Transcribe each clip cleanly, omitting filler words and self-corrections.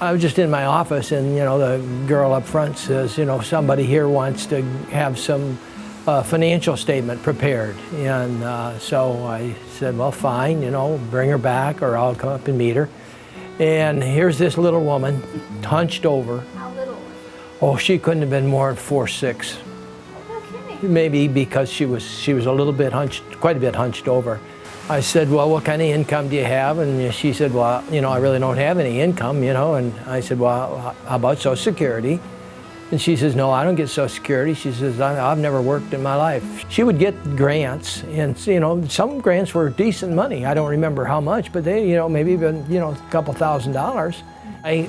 I was just in my office, and the girl up front says, somebody here wants to have some financial statement prepared. And so I said, well, fine, bring her back or I'll come up and meet her. And here's this little woman, hunched over. How little? Oh, she couldn't have been more than 4'6". Okay. Maybe because she was a little bit hunched, quite a bit hunched over. I said, well, what kind of income do you have? And she said, well, I really don't have any income, And I said, well, how about Social Security? And she says, no, I don't get Social Security. She says, I've never worked in my life. She would get grants, and some grants were decent money. I don't remember how much, but they, maybe even, a couple $1,000s. I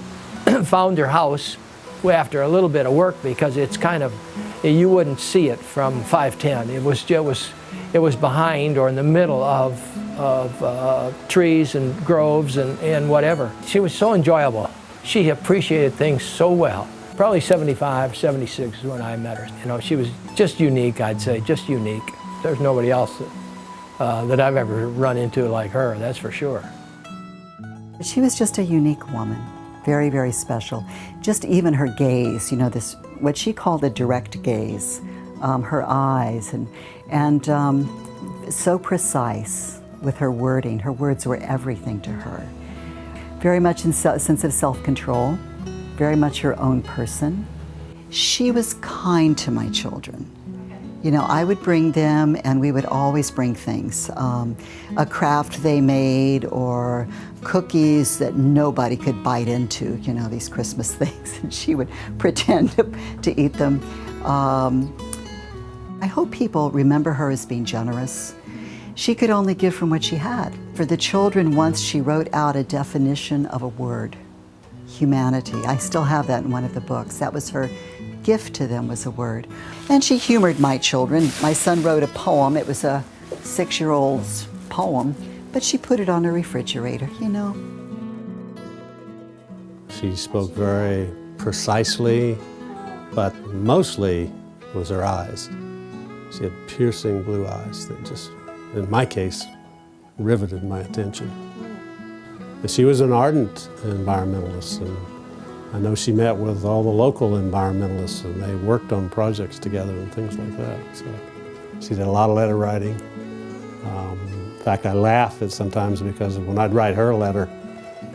found her house after a little bit of work because it's kind of, you wouldn't see it from 510. It was behind or in the middle of trees and groves and whatever. She was so enjoyable. She appreciated things so well. Probably 75, 76 is when I met her. She was just unique, I'd say, just unique. There's nobody else that I've ever run into like her, that's for sure. She was just a unique woman, very, very special. Just even her gaze, this, what she called a direct gaze, her eyes, and so precise with her wording. Her words were everything to her. Very much a sense of self-control, very much her own person. She was kind to my children. I would bring them, and we would always bring things. A craft they made, or cookies that nobody could bite into, these Christmas things, and she would pretend to eat them. I hope people remember her as being generous. She could only give from what she had. For the children, once she wrote out a definition of a word, humanity. I still have that in one of the books. That was her gift to them, was a word. And she humored my children. My son wrote a poem. It was a 6-year-old's poem, but she put it on a refrigerator, She spoke very precisely, but mostly was her eyes. She had piercing blue eyes that just, in my case, riveted my attention. And she was an ardent environmentalist, and I know she met with all the local environmentalists, and they worked on projects together and things like that. So she did a lot of letter writing. In fact, I laugh at sometimes because when I'd write her a letter,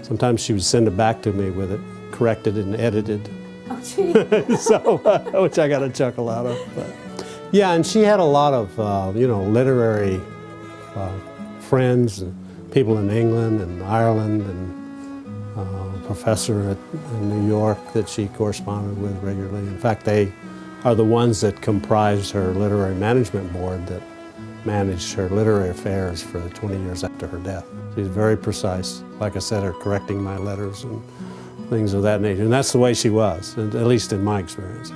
sometimes she would send it back to me with it corrected and edited. Oh, gee. So, which I got a chuckle out of. But. Yeah, and she had a lot of, literary friends, and people in England and Ireland, and a professor in New York that she corresponded with regularly. In fact, they are the ones that comprised her literary management board that managed her literary affairs for the 20 years after her death. She's very precise, like I said, her correcting my letters and things of that nature. And that's the way she was, at least in my experience.